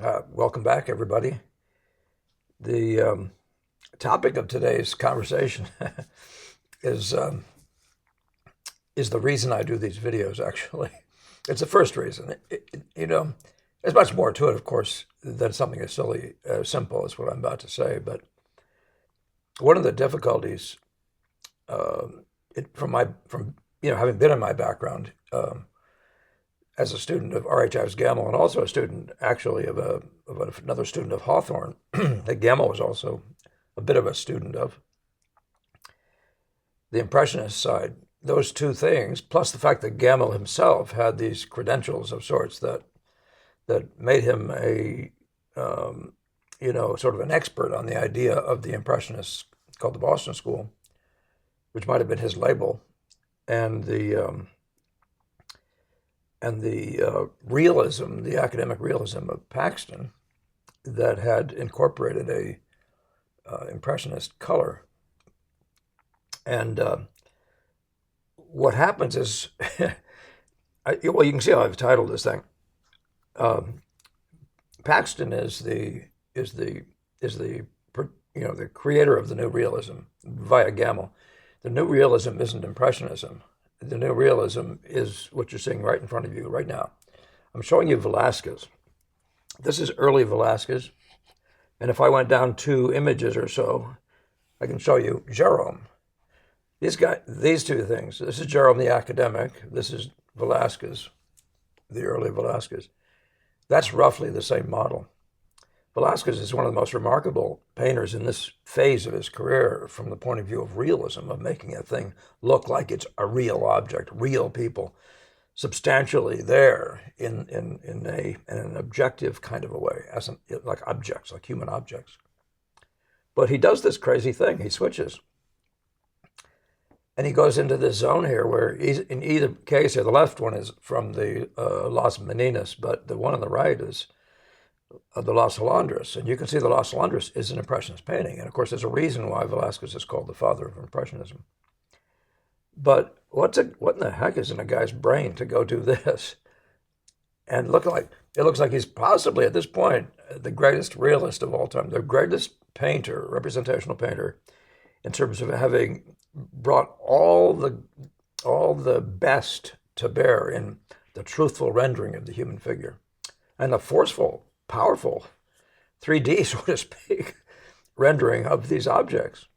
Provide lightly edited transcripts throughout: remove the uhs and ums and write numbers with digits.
Welcome back, everybody. The topic of today's conversation is um, is the reason I do these videos. Actually, it's the first reason. There's much more to it, of course, than something as simple as what I'm about to say. But one of the difficulties, from having been in my background as a student of R.H. Gamble, and also a student actually of another student of Hawthorne, that Gamble was also a bit of a student of the Impressionist side. Those two things, plus the fact that Gamble himself had these credentials of sorts that made him sort of an expert on the idea of the Impressionists, called the Boston School, which might have been his label, and the realism, the academic realism of Paxton, that had incorporated a impressionist color. And what happens is, you can see how I've titled this thing. Paxton is the creator of the new realism via Gamble. The new realism isn't impressionism. The new realism is what you're seeing right in front of you right now. I'm showing you Velázquez. This is early Velázquez. And if I went down 2 images or so, I can show you Gérôme. These two things. This is Gérôme the academic. This is Velázquez, the early Velázquez. That's roughly the same model. Velázquez is one of the most remarkable painters in this phase of his career from the point of view of realism, of making a thing look like it's a real object, real people, substantially there in an objective kind of a way, like objects, like human objects. But he does this crazy thing. He switches. And he goes into this zone here where in either case here, the left one is from the Las Meninas, but the one on the right is the Las Alondras. And you can see the Las Alondras is an Impressionist painting. And of course, there's a reason why Velázquez is called the father of Impressionism. But what in the heck is in a guy's brain to go do this? And it looks like he's possibly at this point the greatest realist of all time, the greatest painter, representational painter, in terms of having brought all the best to bear in the truthful rendering of the human figure, and the forceful, powerful 3D, so to speak, rendering of these objects.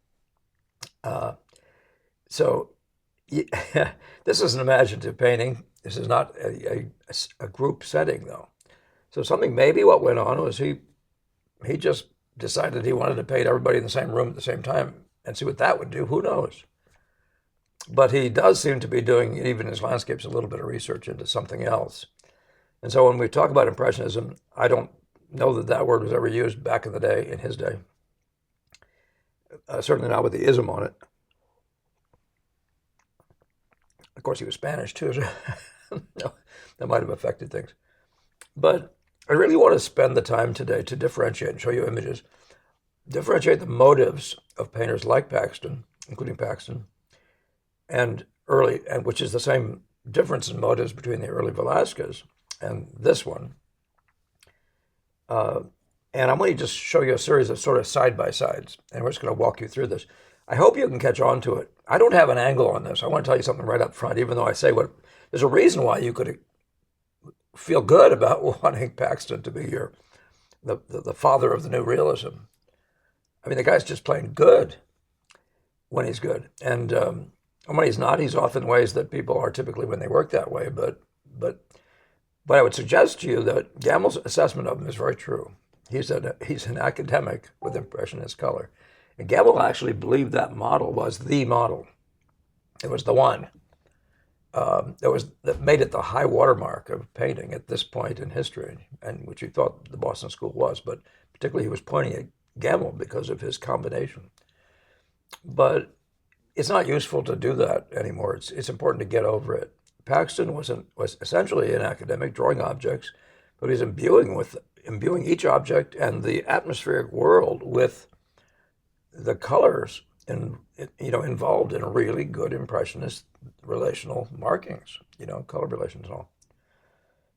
This is an imaginative painting. This is not a group setting, though. So maybe what went on was he just decided he wanted to paint everybody in the same room at the same time and see what that would do. Who knows? But he does seem to be doing, even his landscapes, a little bit of research into something else. And so when we talk about Impressionism, I don't know that word was ever used back in the day, in his day. Certainly not with the ism on it. Of course, he was Spanish too, so that might have affected things. But I really want to spend the time today to differentiate and show you images, differentiate the motives of painters like Paxton, including Paxton, and which is the same difference in motives between the early Velázquez and this one. And I'm going to just show you a series of sort of side-by-sides, and we're just going to walk you through this. I hope you can catch on to it. I don't have an angle on this. I want to tell you something right up front, even though I say there's a reason why you could feel good about wanting Paxton to be the father of the new realism. I mean, the guy's just plain good when he's good. And when he's not, he's off in ways that people are typically when they work that way. But I would suggest to you that Gamble's assessment of him is very true. He's an academic with impressionist color. And Gamble actually believed that model was the model. It was the one that made it the high watermark of painting at this point in history, and which he thought the Boston School was. But particularly, he was pointing at Gamble because of his combination. But it's not useful to do that anymore. It's important to get over it. Paxton was essentially an academic drawing objects, but he's imbuing each object and the atmospheric world with the colors involved in really good impressionist relational markings, color relations and all,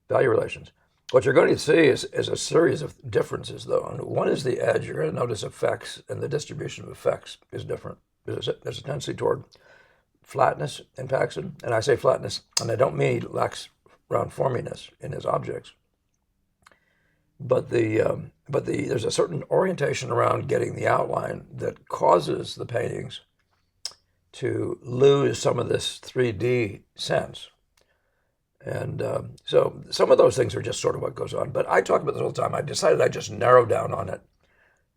value relations. What you're going to see is a series of differences, though. And one is the edge. You're going to notice effects, and the distribution of effects is different. There's a tendency toward flatness in Paxton, and I say flatness, and I don't mean he lacks round forminess in his objects, but there's a certain orientation around getting the outline that causes the paintings to lose some of this 3D sense. And so some of those things are just sort of what goes on. But I talk about this all the time. I decided I'd just narrow down on it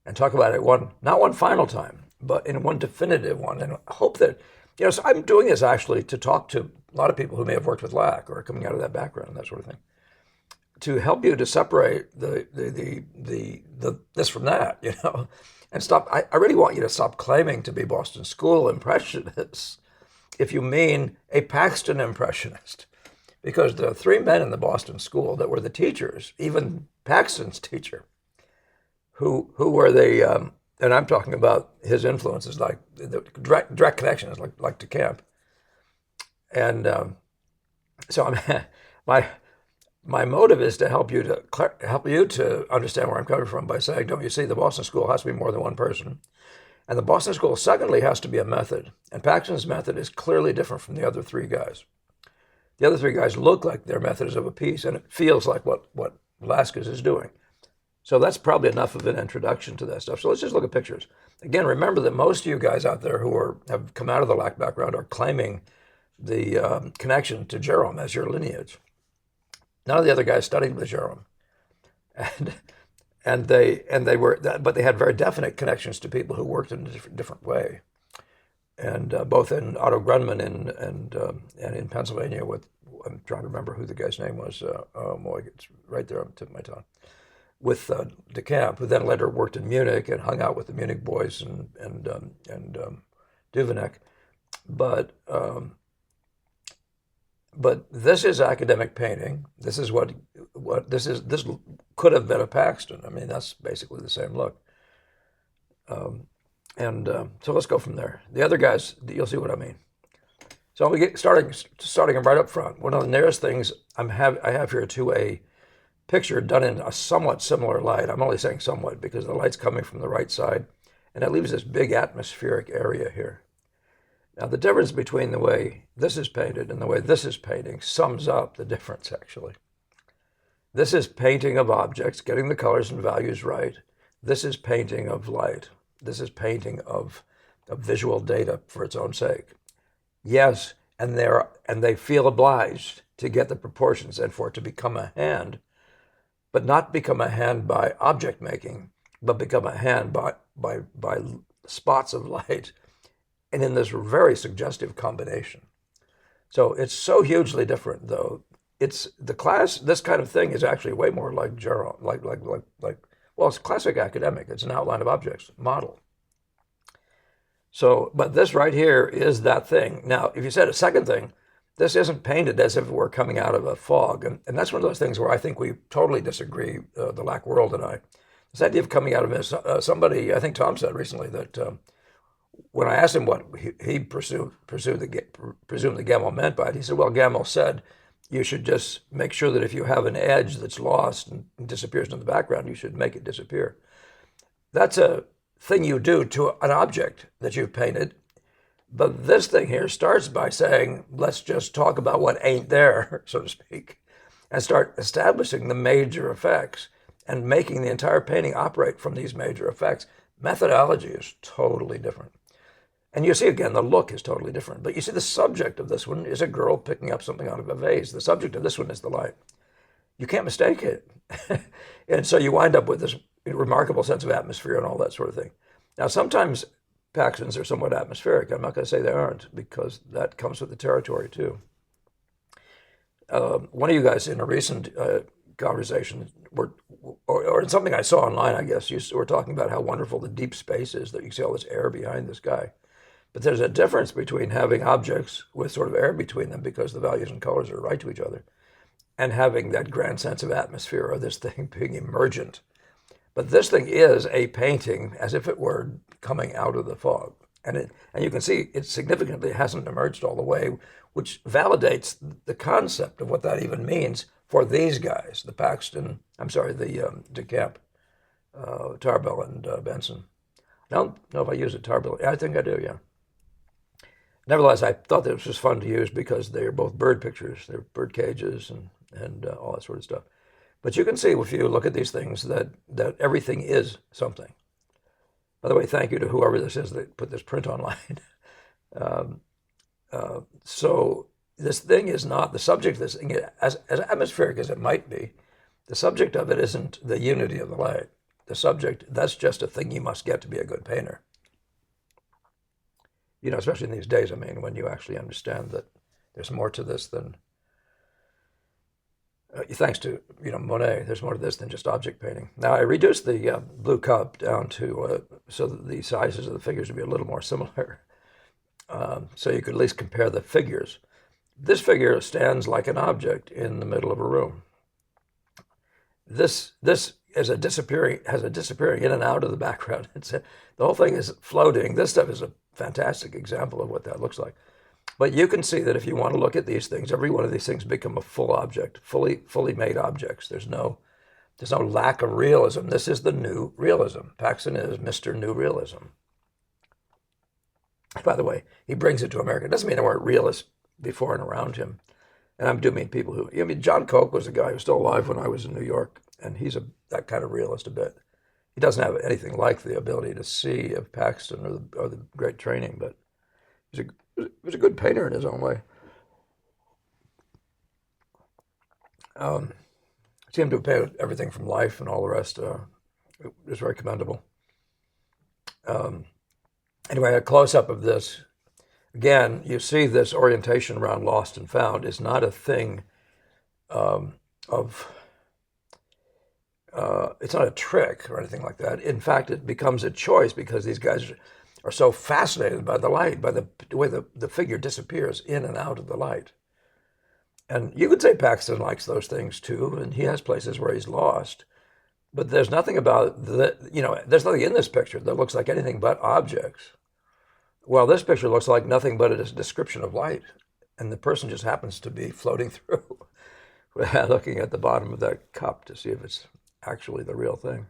and talk about it not one final time, but in one definitive one. And hope that, so I'm doing this actually to talk to a lot of people who may have worked with LAC or are coming out of that background and that sort of thing, to help you to separate this from that, and stop. I really want you to stop claiming to be Boston School impressionists if you mean a Paxton impressionist. Because the three men in the Boston School that were the teachers, even Paxton's teacher, who were the, and I'm talking about his influences, like the direct connections, like Decamp. And so my motive is to help you to understand where I'm coming from by saying, don't you see, the Boston School has to be more than one person. And the Boston School, secondly, has to be a method. And Paxton's method is clearly different from the other three guys. The other three guys look like their method is of a piece, and it feels like what Velasquez is doing. So that's probably enough of an introduction to that stuff. So let's just look at pictures. Again, remember that most of you guys out there who have come out of the LAC background are claiming the connection to Jerome as your lineage. None of the other guys studied with Jerome, but they had very definite connections to people who worked in a different way. And both in Otto Grunman and in Pennsylvania I'm trying to remember who the guy's name was. Oh boy, it's right there on the tip of my tongue. With Decamp, who then later worked in Munich and hung out with the Munich boys and Duveneck. But this is academic painting. This is what this is. This could have been a Paxton. I mean, that's basically the same look. So let's go from there. The other guys, you'll see what I mean. So we get starting right up front. One of the nearest things I have here to a picture done in a somewhat similar light. I'm only saying somewhat because the light's coming from the right side, and it leaves this big atmospheric area here. Now, the difference between the way this is painted and the way this is painting sums up the difference, actually. This is painting of objects, getting the colors and values right. This is painting of light. This is painting of visual data for its own sake. Yes, and they feel obliged to get the proportions and for it to become a hand, but not become a hand by object making, but become a hand by spots of light, and in this very suggestive combination. So it's so hugely different, though. It's the class. This kind of thing is actually way more like Jerome, well, it's classic academic. It's an outline of objects model. So, but this right here is that thing. Now, if you said a second thing, this isn't painted as if it were coming out of a fog. And that's one of those things where I think we totally disagree, the LAC world and I. This idea of coming out of somebody, I think Tom said recently that when I asked him what he presumed that Gamel meant by it, he said, well, Gamel said, you should just make sure that if you have an edge that's lost and disappears into the background, you should make it disappear. That's a thing you do to an object that you've painted. But this thing here starts by saying, let's just talk about what ain't there, so to speak, and start establishing the major effects and making the entire painting operate from these major effects. Methodology is totally different. And you see, again, the look is totally different. But you see, the subject of this one is a girl picking up something out of a vase. The subject of this one is the light. You can't mistake it. And so you wind up with this remarkable sense of atmosphere and all that sort of thing. Now, sometimes Paxtons are somewhat atmospheric. I'm not going to say they aren't, because that comes with the territory, too. One of you guys in a recent conversation, or in something I saw online, I guess, you were talking about how wonderful the deep space is, that you see all this air behind this guy. But there's a difference between having objects with sort of air between them because the values and colors are right to each other, and having that grand sense of atmosphere or this thing being emergent. But this thing is a painting as if it were coming out of the fog. And you can see it significantly hasn't emerged all the way, which validates the concept of what that even means for these guys, the Paxton, I'm sorry, the Decamp, Tarbell and Benson. I don't know if I use a Tarbell. I think I do, yeah. Nevertheless, I thought this was fun to use because they're both bird pictures. They're bird cages and all that sort of stuff. But you can see if you look at these things that everything is something. By the way, thank you to whoever this is that put this print online. um, so this thing is not the subject of this thing, as atmospheric as it might be. The subject of it isn't the unity of the light. The subject, that's just a thing you must get to be a good painter. You know, especially in these days, I mean, when you actually understand that there's more to this than, thanks to, Monet, there's more to this than just object painting. Now, I reduced the blue cup down to, so that the sizes of the figures would be a little more similar. So you could at least compare the figures. This figure stands like an object in the middle of a room. This has a disappearing in and out of the background. The whole thing is floating. This stuff is a fantastic example of what that looks like. But you can see that if you want to look at these things, every one of these things become a full object, fully made objects. There's no lack of realism. This is the new realism. Paxton is Mr. New Realism. By the way, he brings it to America. It doesn't mean there weren't realists before and around him. And I do mean people who, John Coke was a guy who was still alive when I was in New York, and he's that kind of realist a bit. He doesn't have anything like the ability to see of Paxton or the great training, but he was a good painter in his own way. Seemed to have painted everything from life and all the rest. It was very commendable. Anyway, a close-up of this. Again, you see this orientation around lost and found is not a thing it's not a trick or anything like that. In fact, it becomes a choice because these guys are so fascinated by the light, by the way the figure disappears in and out of the light. And you could say Paxton likes those things too, and he has places where he's lost. But there's nothing about there's nothing in this picture that looks like anything but objects. Well, this picture looks like nothing but a description of light, and the person just happens to be floating through, looking at the bottom of that cup to see if it's actually the real thing.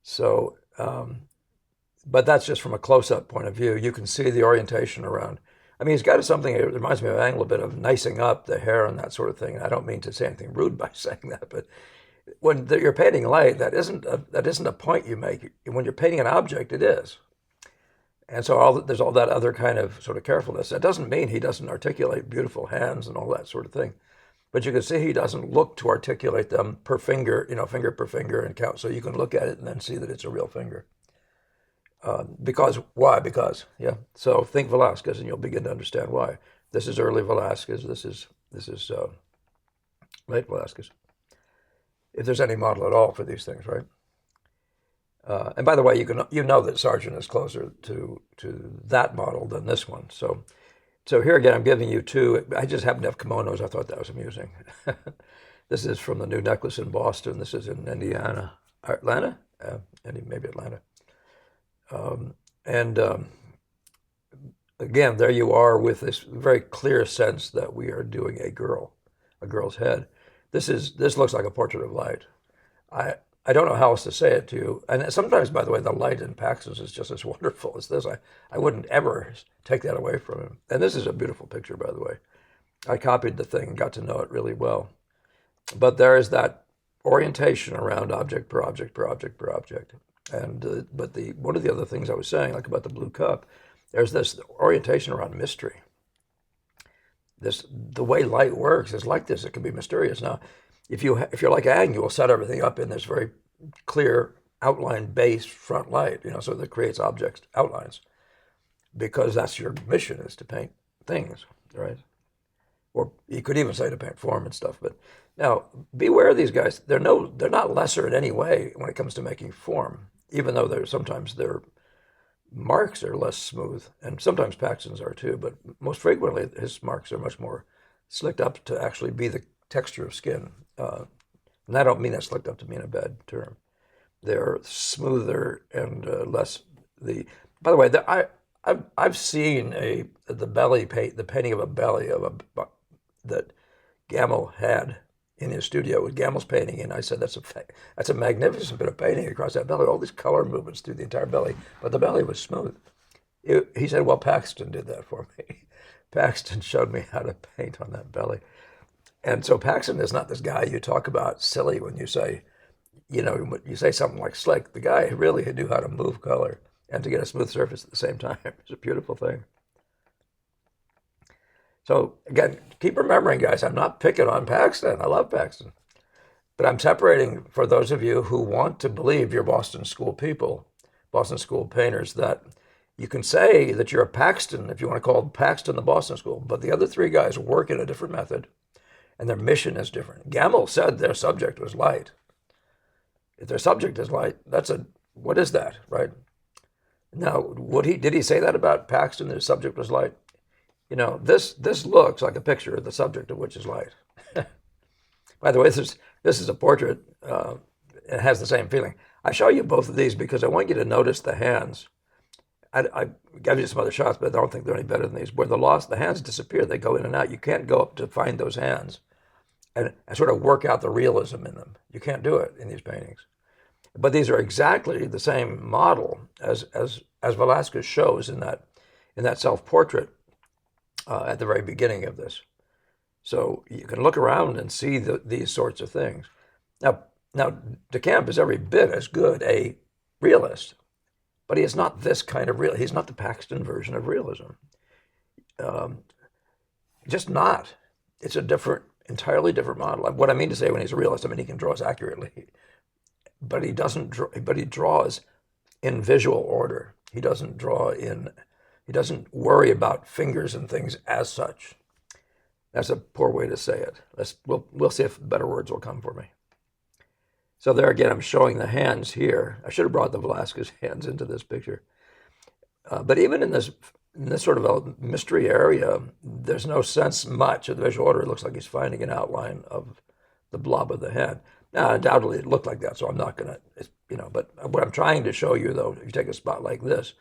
So, but that's just from a close-up point of view. You can see the orientation around. I mean, he's got something, it reminds me of Angle a bit of nicing up the hair and that sort of thing. I don't mean to say anything rude by saying that, but when you're painting light, that isn't a point you make. When you're painting an object, it is. And so there's all that other kind of sort of carefulness. That doesn't mean he doesn't articulate beautiful hands and all that sort of thing. But you can see he doesn't look to articulate them per finger, finger per finger and count. So you can look at it and then see that it's a real finger. Why? Because, yeah. So think Velázquez and you'll begin to understand why. This is early Velázquez. This is late Velázquez. If there's any model at all for these things, right? And by the way, you know that Sargent is closer to that model than this one. So here again, I'm giving you two. I just happen to have kimonos. I thought that was amusing. This is from the new necklace in Boston. This is in Indiana, Atlanta, maybe Atlanta. Again, there you are with this very clear sense that we are doing a girl's head. This looks like a portrait of light. I don't know how else to say it to you. And sometimes, by the way, the light in Paxton's is just as wonderful as this. I wouldn't ever take that away from him. And this is a beautiful picture, by the way. I copied the thing and got to know it really well. But there is that orientation around object per object per object per object. And one of the other things I was saying, like about the blue cup, there's this orientation around mystery. The way light works is like this. It can be mysterious. Now, if you're like Ang, you will set everything up in this very clear outline base front light, so that creates objects, outlines, because that's your mission, is to paint things, right? Or you could even say to paint form and stuff. But now, beware of these guys. They're not lesser in any way when it comes to making form, even though sometimes their marks are less smooth, and sometimes Paxton's are too, but most frequently his marks are much more slicked up to actually be the texture of skin. And I don't mean that slicked up to mean a bad term. They're smoother and less. By the way, I've seen the painting of a belly that Gamel had in his studio with Gamel's painting, and I said, that's a magnificent bit of painting across that belly, all these color movements through the entire belly, but the belly was smooth. He said, well, Paxton did that for me. Paxton showed me how to paint on that belly. And so Paxton is not this guy you talk about silly when you say, you say something like slick. The guy really knew how to move color and to get a smooth surface at the same time. It's a beautiful thing. So again, keep remembering, guys, I'm not picking on Paxton. I love Paxton. But I'm separating for those of you who want to believe you're Boston School people, Boston School painters, that you can say that you're a Paxton, if you want to call Paxton the Boston School, but the other three guys work in a different method, and their mission is different. Gamel said their subject was light. If their subject is light, what is that, right? Now, did he say that about Paxton, that his subject was light? This looks like a picture of the subject of which is light. By the way, this is a portrait. It has the same feeling. I show you both of these because I want you to notice the hands. I gave you some other shots, but I don't think they're any better than these. Where the hands disappear, they go in and out. You can't go up to find those hands and sort of work out the realism in them. You can't do it in these paintings. But these are exactly the same model as Velázquez shows in that self-portrait at the very beginning of this. So you can look around and see these sorts of things. Now Decamp is every bit as good a realist, but he is not this kind of real. He's not the Paxton version of realism. Just not. It's a entirely different model. What I mean to say when he's a realist, I mean he can draw as accurately, but he doesn't. But he draws in visual order. He doesn't worry about fingers and things as such. That's a poor way to say it. We'll see if better words will come for me. So there again, I'm showing the hands here. I should have brought the Velázquez hands into this picture. But even in this sort of a mystery area, there's no sense much of the visual order. It looks like he's finding an outline of the blob of the hand. Now, undoubtedly, it looked like that, so I'm not going to, but what I'm trying to show you, though, if you take a spot like this,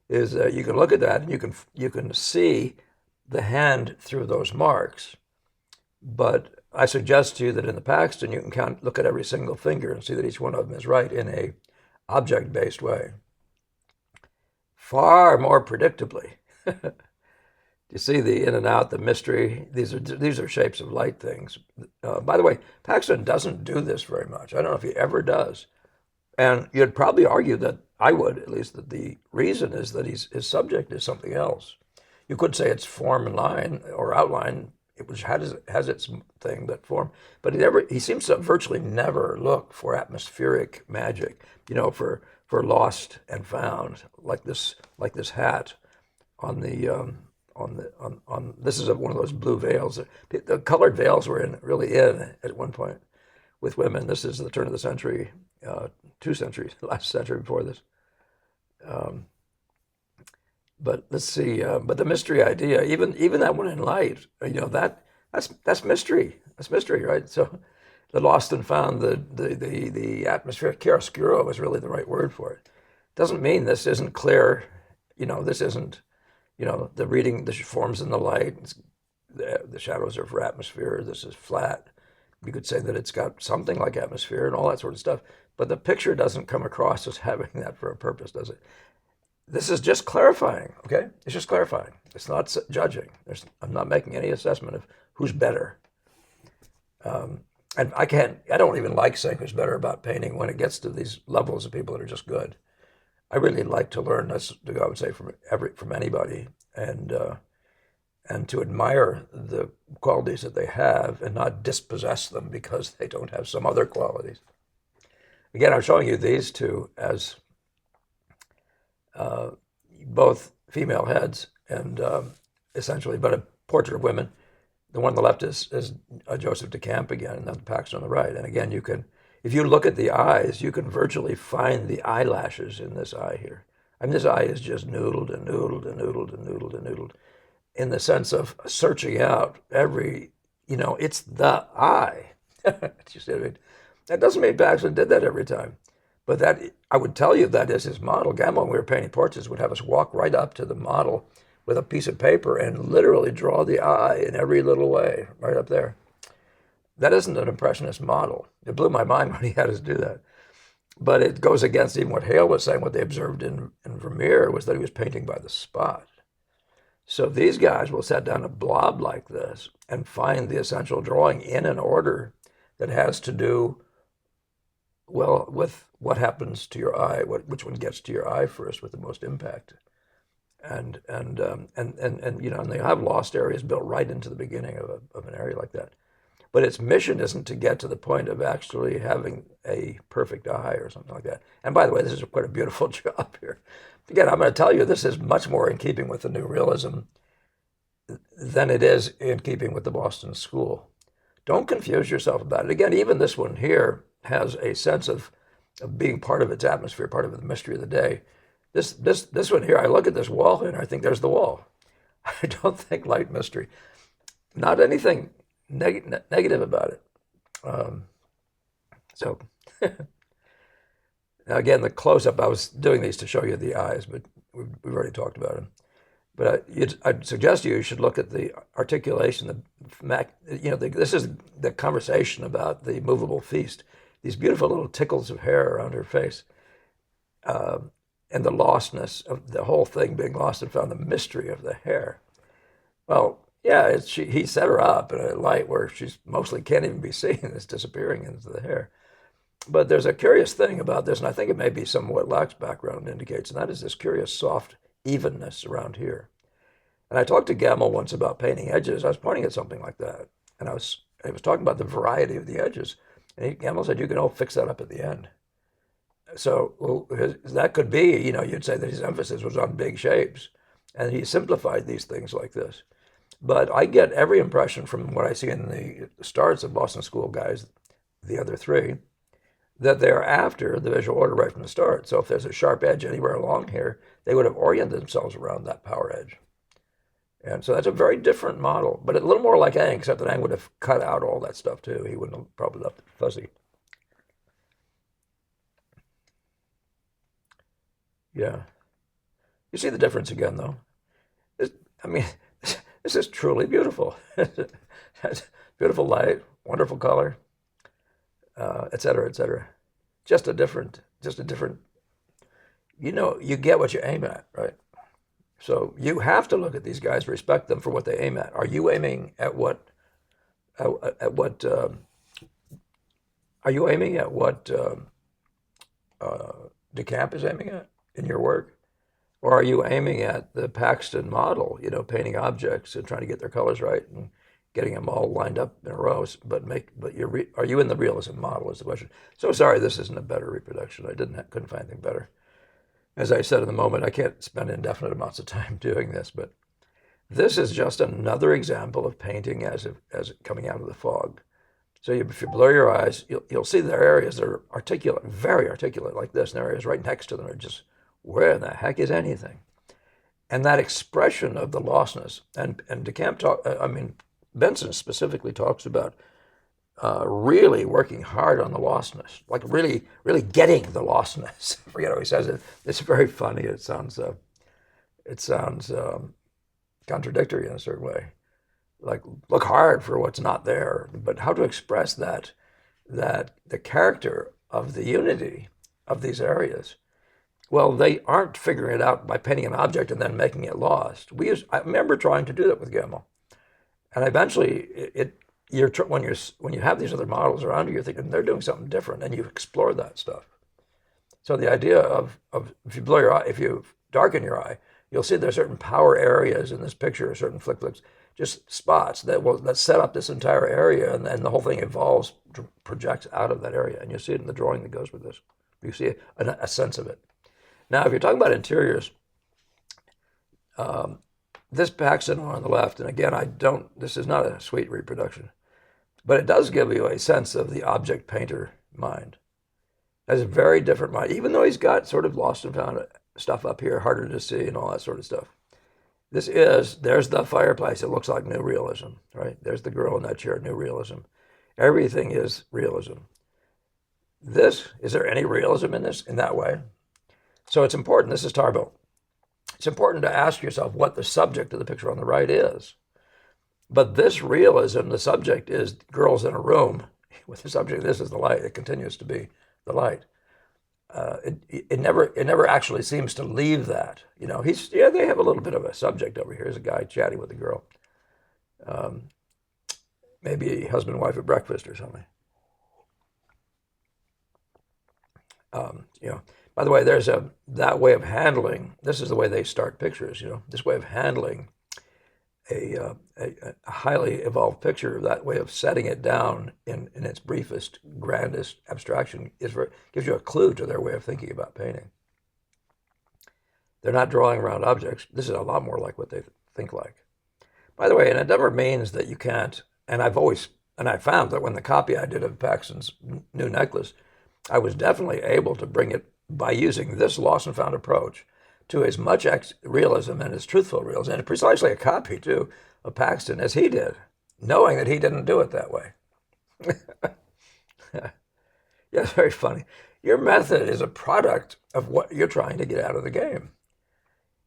is you can look at that and you can see the hand through those marks. But I suggest to you that in the Paxton, you can look at every single finger and see that each one of them is right in a object-based way. Far more predictably. You see the in and out, the mystery. These are shapes of light things. By the way, Paxton doesn't do this very much. I don't know if he ever does. And you'd probably argue that, I would at least, that the reason is that his subject is something else. You could say it's form and line or outline, which has its thing, that form. But he seems to virtually never look for atmospheric magic, for lost and found, like this hat on this is one of those blue veils. The colored veils were really in at one point with women. This is the turn of the century, 2 centuries, last century before this. But let's see. But the mystery idea, even that one in light, that's mystery. That's mystery, right? So the lost and found, the atmosphere, chiaroscuro is really the right word for it. Doesn't mean this isn't clear. This isn't. The reading, the forms in the light, the shadows are for atmosphere. This is flat. You could say that it's got something like atmosphere and all that sort of stuff. But the picture doesn't come across as having that for a purpose, does it? This is just clarifying, okay? It's just clarifying. It's not judging. I'm not making any assessment of who's better. And I don't even like saying who's better about painting when it gets to these levels of people that are just good. I really like to learn, I would say, from anybody, and to admire the qualities that they have and not dispossess them because they don't have some other qualities. Again, I'm showing you these two as both female heads and essentially, but a portrait of women. The one on the left is Joseph Decamp again, and then the Paxton on the right. And again, if you look at the eyes, you can virtually find the eyelashes in this eye here. I mean, this eye is just noodled and noodled and noodled and noodled and noodled in the sense of searching out it's the eye. You see what I mean? That doesn't mean Paxton did that every time. But that, I would tell you, that is his model. Gamma, when we were painting portraits, would have us walk right up to the model with a piece of paper and literally draw the eye in every little way, right up there. That isn't an impressionist model. It blew my mind when he had us do that. But it goes against even what Hale was saying. What they observed in Vermeer was that he was painting by the spot. So these guys will set down a blob like this and find the essential drawing in an order that has to do, well, with what happens to your eye, which one gets to your eye first with the most impact. And you know, and they have lost areas built right into the beginning of an area like that. But its mission isn't to get to the point of actually having a perfect eye or something like that. And by the way, this is quite a beautiful job here. Again, I'm going to tell you, this is much more in keeping with the New Realism than it is in keeping with the Boston School. Don't confuse yourself about it. Again, even this one here has a sense of being part of its atmosphere, part of the mystery of the day. This one here, I look at this wall and I think there's the wall. I don't think light mystery. Not anything negative about it. So now again, the close-up, I was doing these to show you the eyes, but we've already talked about them. But I'd suggest you should look at the articulation. This is the conversation about the movable feast. These beautiful little tickles of hair around her face, and the lostness of the whole thing being lost and found, the mystery of the hair. Well, yeah, he set her up in a light where she's mostly can't even be seen. It's disappearing into the hair. But there's a curious thing about this, and I think it may be somewhat Locke's background indicates, and that is this curious soft evenness around here. And I talked to Gamel once about painting edges. I was pointing at something like that, and I was talking about the variety of the edges. And Gamel said, you can all fix that up at the end. So that could be, you'd say that his emphasis was on big shapes, and he simplified these things like this. But I get every impression from what I see in the starts of Boston School guys, the other three, that they're after the visual order right from the start. So if there's a sharp edge anywhere along here, they would have oriented themselves around that power edge. And so that's a very different model, but a little more like Ang, except that Ang would have cut out all that stuff too. He wouldn't have probably left it fuzzy. Yeah. You see the difference again, though. This is truly beautiful. Beautiful light, wonderful color, et cetera, et cetera. Just a different, you get what you aim at, right? So you have to look at these guys, respect them for what they aim at. Are you aiming at what, are you aiming at what Decamp is aiming at in your work? Or are you aiming at the Paxton model, painting objects and trying to get their colors right and getting them all lined up in a row? Are you in the realism model is the question. So sorry, this isn't a better reproduction. I couldn't find anything better. As I said in the moment, I can't spend indefinite amounts of time doing this, but this is just another example of painting as coming out of the fog. So if you blur your eyes, you'll see there are areas that are articulate, very articulate like this, and areas right next to them are just, where in the heck is anything? And that expression of the lostness, and Decamp Benson specifically talks about really working hard on the lostness, like really, really getting the lostness. He says it. It's very funny. It sounds contradictory in a certain way. Like look hard for what's not there, but how to express that the character of the unity of these areas. Well, they aren't figuring it out by painting an object and then making it lost. I remember trying to do that with Gamel, and eventually when you have these other models around you, you're thinking they're doing something different, and you explore that stuff. So the idea of if you blur your eye, if you darken your eye, you'll see there's certain power areas in this picture, certain flicks, just spots that set up this entire area, and then the whole thing evolves, projects out of that area, and you see it in the drawing that goes with this. You see a sense of it. Now, if you're talking about interiors, this Paxton on the left, and again, this is not a sweet reproduction, but it does give you a sense of the object painter mind. That's a very different mind, even though he's got sort of lost and found stuff up here, harder to see and all that sort of stuff. There's the fireplace. It looks like New Realism, right? There's the girl in that chair, New Realism. Everything is realism. Is there any realism in this, in that way? So it's important, this is Tarbell. It's important to ask yourself what the subject of the picture on the right is. But this realism, the subject is girls in a room with the subject. This is the light. It continues to be the light. It never actually seems to leave that. They have a little bit of a subject over here. Here's a guy chatting with a girl, maybe husband and wife at breakfast or something. By the way, there's that way of handling. This is the way they start pictures. This way of handling a highly evolved picture, that way of setting it down in its briefest, grandest abstraction gives you a clue to their way of thinking about painting. They're not drawing around objects. This is a lot more like what they think like. By the way, and it never means that you can't, and I found that when the copy I did of Paxton's new necklace, I was definitely able to bring it by using this lost and found approach to as much realism and as truthful realism, and precisely a copy, too, of Paxton as he did, knowing that he didn't do it that way. Yeah, it's very funny. Your method is a product of what you're trying to get out of the game.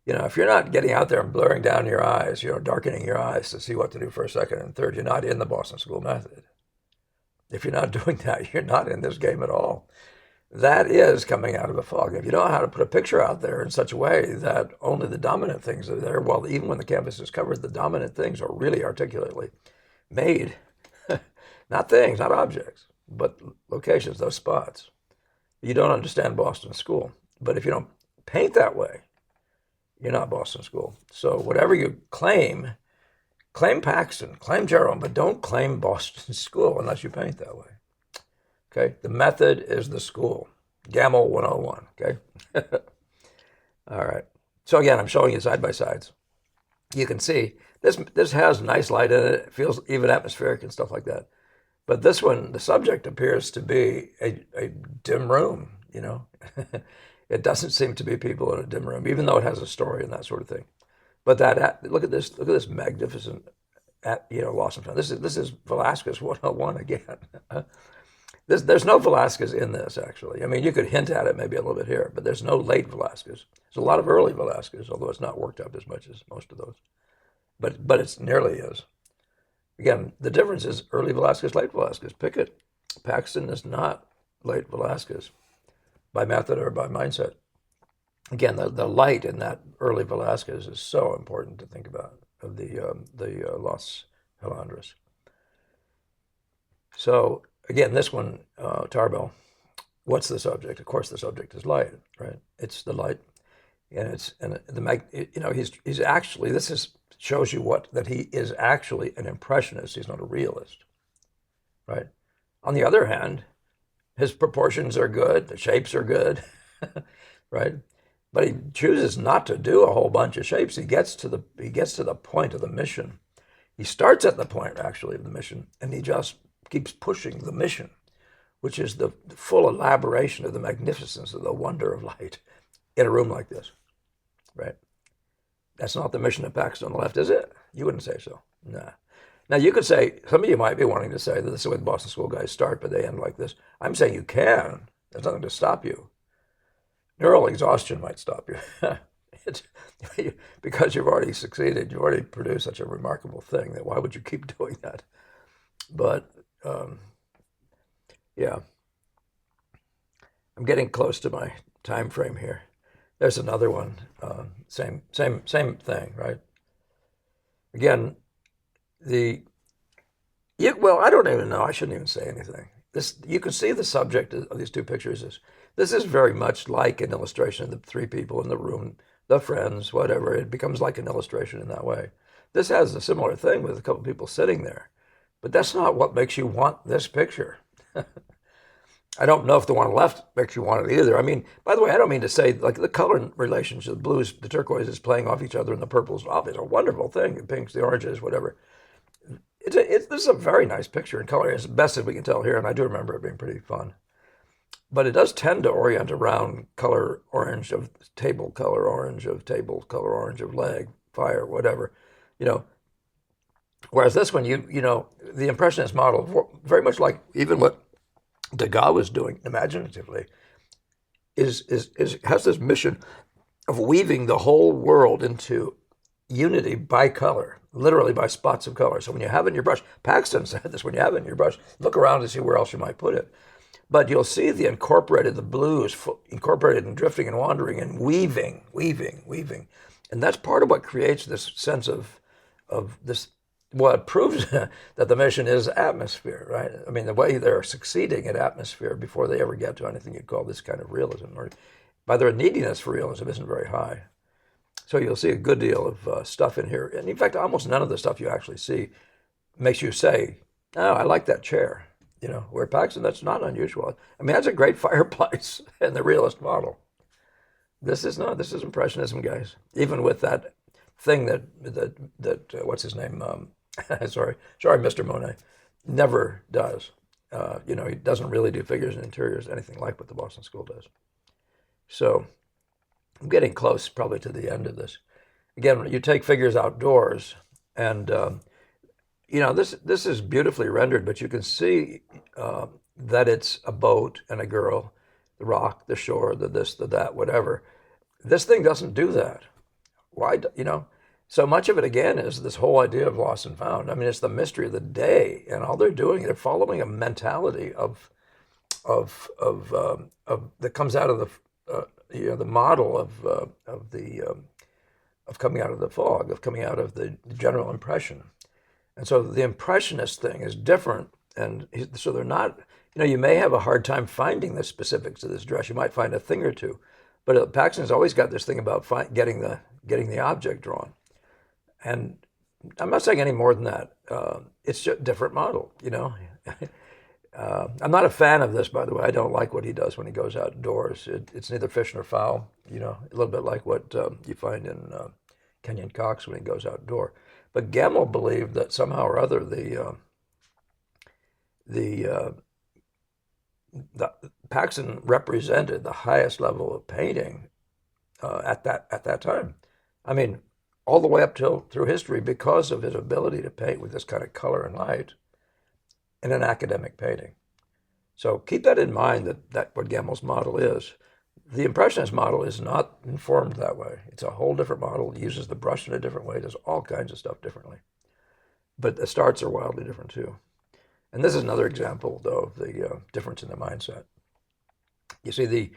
If you're not getting out there and blurring down your eyes, darkening your eyes to see what to do for a second and third, you're not in the Boston School method. If you're not doing that, you're not in this game at all. That is coming out of a fog. If you don't know how to put a picture out there in such a way that only the dominant things are there, well, even when the canvas is covered, the dominant things are really articulately made. Not things, not objects, but locations, those spots. You don't understand Boston School. But if you don't paint that way, you're not Boston School. So whatever you claim Paxton, claim Jerome, but don't claim Boston School unless you paint that way. Okay, the method is the school. Gamel 101, okay? All right. So again, I'm showing you side by sides. You can see this has nice light in it. It feels even atmospheric and stuff like that. But this one, the subject appears to be a dim room, It doesn't seem to be people in a dim room, even though it has a story and that sort of thing. But look at this magnificent, lost and found. This is Velázquez 101 again. There's no Velázquez in this, actually. I mean, you could hint at it maybe a little bit here, but there's no late Velázquez. There's a lot of early Velázquez, although it's not worked up as much as most of those. But it nearly is. Again, the difference is early Velázquez, late Velázquez. Pick it. Paxton is not late Velázquez by method or by mindset. Again, the light in that early Velázquez is so important to think about, of the Los Helandras. So again, this one, Tarbell, what's the subject? Of course, the subject is light, right? It's the light, and he's actually, shows you that he is actually an impressionist. He's not a realist, right? On the other hand, his proportions are good, the shapes are good, right? But he chooses not to do a whole bunch of shapes. He gets to the point of the mission. He starts at the point actually of the mission, and he just keeps pushing the mission, which is the full elaboration of the magnificence of the wonder of light in a room like this, right? That's not the mission of Paxton on the left, is it? You wouldn't say so. Nah. Now, you could say, some of you might be wanting to say that this is the way the Boston School guys start, but they end like this. I'm saying you can. There's nothing to stop you. Neural exhaustion might stop you. Because you've already succeeded. You've already produced such a remarkable thing that why would you keep doing that? But, yeah. I'm getting close to my time frame here. There's another one. Same thing, right? Again, well, I don't even know. I shouldn't even say anything. You can see the subject of these two pictures. This is very much like an illustration of the three people in the room, the friends, whatever. It becomes like an illustration in that way. This has a similar thing with a couple people sitting there. But that's not what makes you want this picture. I don't know if the one left makes you want it either. I mean, by the way, I don't mean to say, like, the color relationship, the blues, the turquoises playing off each other, and the purples, it's a wonderful thing. The pinks, the oranges, whatever. This is a very nice picture in color, as best as we can tell here, and I do remember it being pretty fun. But it does tend to orient around color orange of table, color orange of table, color orange of leg, fire, whatever. Whereas this one, the Impressionist model, very much like even what Degas was doing imaginatively, has this mission of weaving the whole world into unity by color. literally by spots of color. So when you have it in your brush, Paxton said this, when you have it in your brush, look around to see where else you might put it. But you'll see the blues incorporated and drifting and wandering and weaving. And that's part of what creates this sense of this, well, it proves that the mission is atmosphere, right? I mean, the way they're succeeding at atmosphere before they ever get to anything you'd call this kind of realism, or by their neediness for realism isn't very high. So you'll see a good deal of stuff in here. And in fact, almost none of the stuff you actually see makes you say, oh, I like that chair. Where Paxton, that's not unusual. I mean, that's a great fireplace in the realist model. This is Impressionism, guys. Even with that thing that what's his name? Sorry, Mr. Monet never does. He doesn't really do figures and interiors, anything like what the Boston School does. So I'm getting close probably to the end of this. Again, you take figures outdoors, and this is beautifully rendered, but you can see that it's a boat and a girl, the rock, the shore, the this, the that, whatever. This thing doesn't do that. Why? So much of it again is this whole idea of lost and found. I mean, it's the mystery of the day, and all they're following a mentality of that comes out of the model of coming out of the fog, of coming out of the general impression. And so the impressionist thing is different. And so they're not, you may have a hard time finding the specifics of this dress. You might find a thing or two. But Paxton's always got this thing about getting the object drawn. And I'm not saying any more than that. It's just a different model, I'm not a fan of this, by the way. I don't like what he does when he goes outdoors. It's neither fish nor fowl, a little bit like what you find in Kenyon Cox when he goes outdoor. But Gemmell believed that somehow or other the Paxton represented the highest level of painting at that time. I mean, all the way up through history, because of his ability to paint with this kind of color and light in an academic painting. So keep that in mind, that what Gemmell's model is. The Impressionist model is not informed that way. It's a whole different model. It uses the brush in a different way. It does all kinds of stuff differently. But the starts are wildly different too. And this is another example, though, of the difference in the mindset. You see the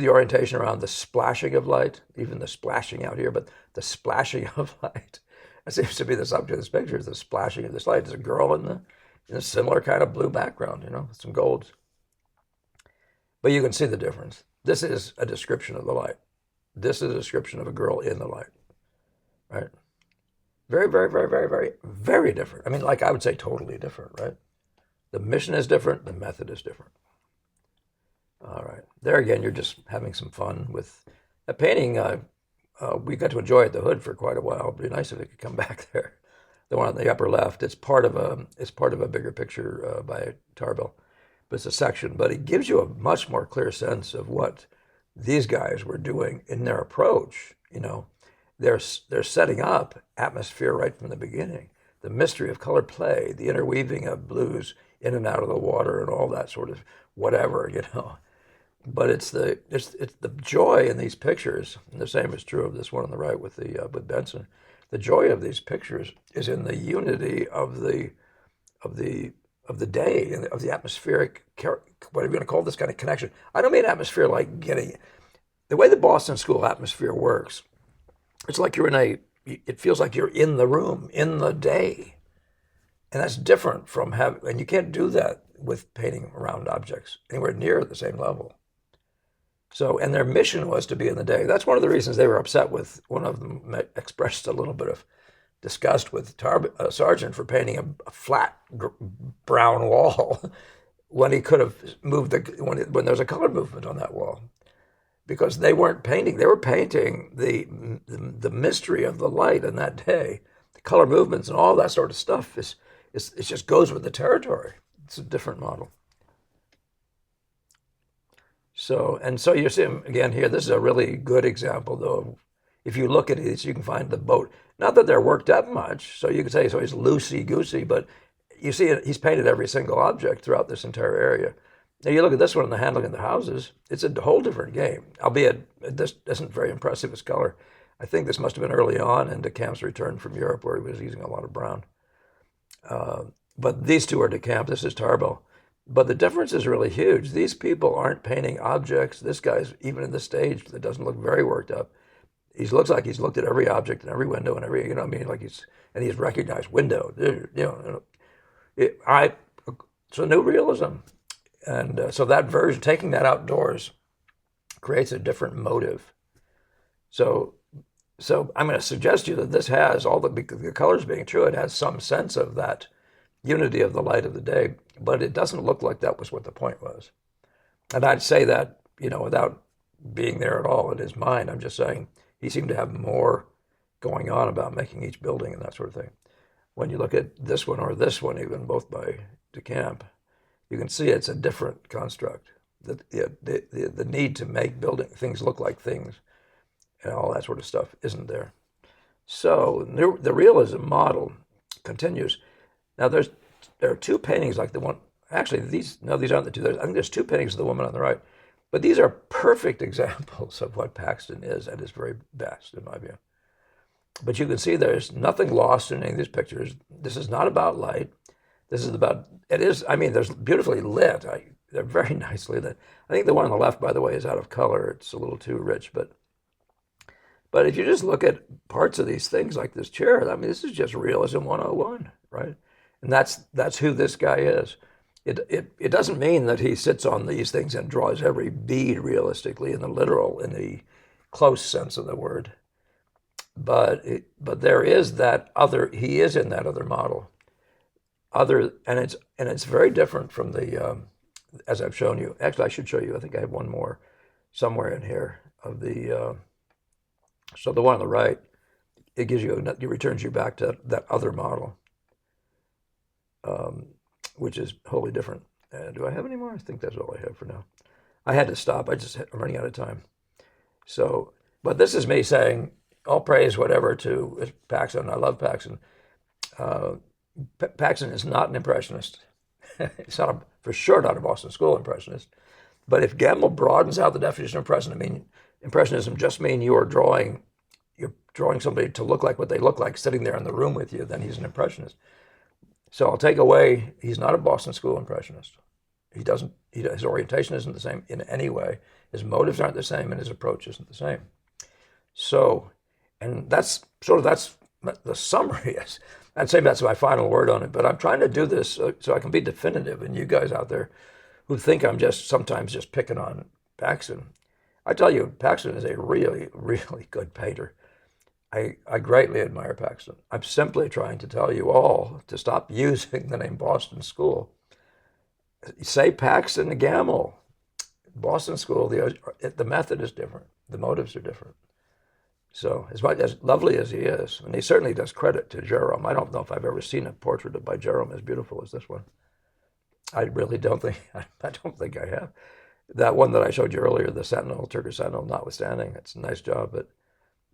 orientation around the splashing of light, even the splashing out here, but the splashing of light. That seems to be the subject of this picture, is the splashing of this light. There's a girl in a similar kind of blue background, with some golds. But you can see the difference. This is a description of the light. This is a description of a girl in the light, right? Very, very, very, very, very, very different. I mean, I would say totally different, right? The mission is different. The method is different. All right. There again, you're just having some fun with a painting. We got to enjoy at the Hood for quite a while. It'd be nice if it could come back there. The one on the upper left. It's part of a bigger picture by Tarbell. But it's a section, but it gives you a much more clear sense of what these guys were doing in their approach. They're setting up atmosphere right from the beginning. The mystery of color play, the interweaving of blues in and out of the water, and all that sort of whatever. But it's the joy in these pictures, and the same is true of this one on the right with Benson. The joy of these pictures is in the unity of the day, and of the atmospheric, what are you going to call this kind of connection? I don't mean atmosphere like the way the Boston School atmosphere works. It's like it feels like you're in the room, in the day. And that's different from and you can't do that with painting around objects anywhere near the same level. So, and their mission was to be in the day. That's one of the reasons they were upset with, one of them expressed a little bit of disgust with Sargent for painting a flat brown wall when he could have moved when there's a color movement on that wall, because they weren't painting. They were painting the mystery of the light in that day, the color movements and all that sort of stuff. It just goes with the territory. It's a different model. So you see him again here. This is a really good example, though. If you look at these, you can find the boat. Not that they're worked up much, so you could say, so he's loosey-goosey, but you see he's painted every single object throughout this entire area. Now you look at this one in the handling of the houses, it's a whole different game, albeit this isn't very impressive as color. I think this must have been early on in Decamp's return from Europe, where he was using a lot of brown. But these two are Decamp. This is Tarbell. But the difference is really huge. These people aren't painting objects. This guy's, even in the stage, that doesn't look very worked up. He looks like he's looked at every object and every window and every, you know what I mean? Like he's recognized window. It's a new realism. And so that version, taking that outdoors, creates a different motive. So I'm going to suggest to you that this has all the colors being true. It has some sense of that unity of the light of the day, but it doesn't look like that was what the point was. And I'd say that, without being there at all in his mind. I'm just saying he seemed to have more going on about making each building and that sort of thing. When you look at this one or this one, even both by Decamp, you can see it's a different construct. The need to make things look like things and all that sort of stuff isn't there. So the realism model continues. Now there are two paintings like the one. Actually, these aren't the two. I think there's two paintings of the woman on the right, but these are perfect examples of what Paxton is at his very best, in my view. But you can see there's nothing lost in any of these pictures. This is not about light. This is about, it is, I mean, they're beautifully lit. They're very nicely lit. I think the one on the left, by the way, is out of color. It's a little too rich, but if you just look at parts of these things like this chair, I mean, this is just realism 101, right? And that's who this guy is. It doesn't mean that he sits on these things and draws every bead realistically in the close sense of the word. But there is that other, he is in that other model. And it's very different from the, as I've shown you. Actually, I should show you, I think I have one more somewhere in here of the, so the one on the right, it returns you back to that other model, which is wholly different. Do I have any more? I think that's all I have for now. I had to stop. I'm running out of time. So, but this is me saying, all praise, whatever, to Paxton. I love Paxton. Paxton is not an impressionist. He's for sure not a Boston School impressionist. But if Gamble broadens out the definition of impressionism just mean you're drawing somebody to look like what they look like sitting there in the room with you, then he's an impressionist. So I'll take away, he's not a Boston School impressionist. His orientation isn't the same in any way. His motives aren't the same, and his approach isn't the same. So, and that's the summary. I'd say that's my final word on it, but I'm trying to do this so I can be definitive. And you guys out there who think I'm sometimes just picking on Paxton, I tell you, Paxton is a really, really good painter. I greatly admire Paxton. I'm simply trying to tell you all to stop using the name Boston School. Say Paxton and Gamble. Boston School, the method is different. The motives are different. So as lovely as he is, and he certainly does credit to Jerome. I don't know if I've ever seen a portrait by Jerome as beautiful as this one. I really don't think, I don't think I have. That one that I showed you earlier, the Sentinel, Turkish Sentinel, notwithstanding, it's a nice job, but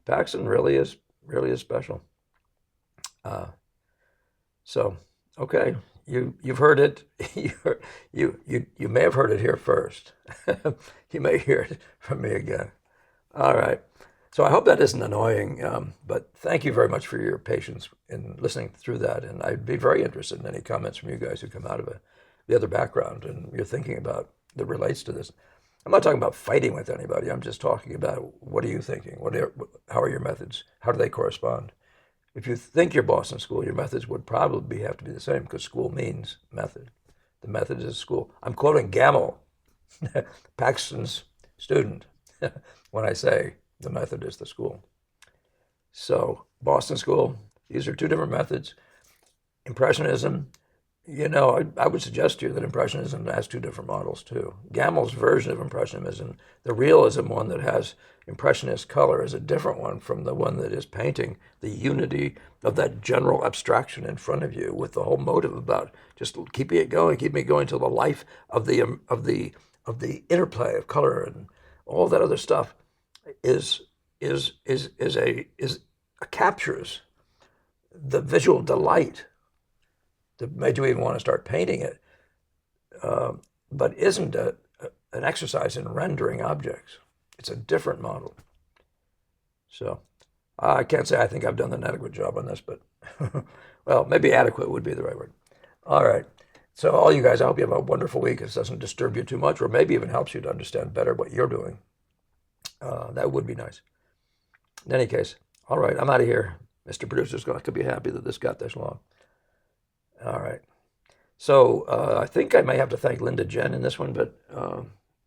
Paxton really is special. So, okay, you've heard it. You may have heard it here first. You may hear it from me again. All right. So I hope that isn't annoying, but thank you very much for your patience in listening through that. And I'd be very interested in any comments from you guys who come out of the other background and you're thinking about that relates to this. I'm not talking about fighting with anybody. I'm just talking about what are you thinking? How are your methods? How do they correspond? If you think you're Boston School, your methods would probably have to be the same because school means method. The method is school. I'm quoting Gamble, Paxton's student, when I say the method is the school. So Boston School, these are two different methods. Impressionism, I would suggest to you that Impressionism has two different models too. Gamble's version of Impressionism, the realism one that has impressionist color, is a different one from the one that is painting the unity of that general abstraction in front of you with the whole motive about just keeping it going to the life of the interplay of color and all that other stuff captures the visual delight that made you even want to start painting it, but isn't an exercise in rendering objects. It's a different model. So I can't say I think I've done an adequate job on this, but well, maybe adequate would be the right word. All right. So all you guys, I hope you have a wonderful week. This doesn't disturb you too much, or maybe even helps you to understand better what you're doing. That would be nice. In any case, all right, I'm out of here. Mr. Producer's going to have to be happy that this got this long. All right. So I think I may have to thank Linda Jen in this one, but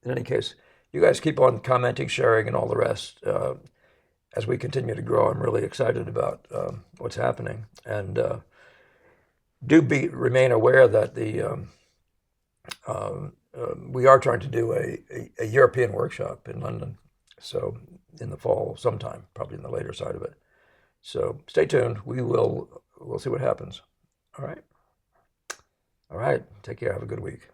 in any case, you guys keep on commenting, sharing, and all the rest. As we continue to grow, I'm really excited about what's happening, and remain aware that we are trying to do a European workshop in London, so in the fall sometime, probably in the later side of it. So stay tuned. We'll see what happens. All right. All right. Take care. Have a good week.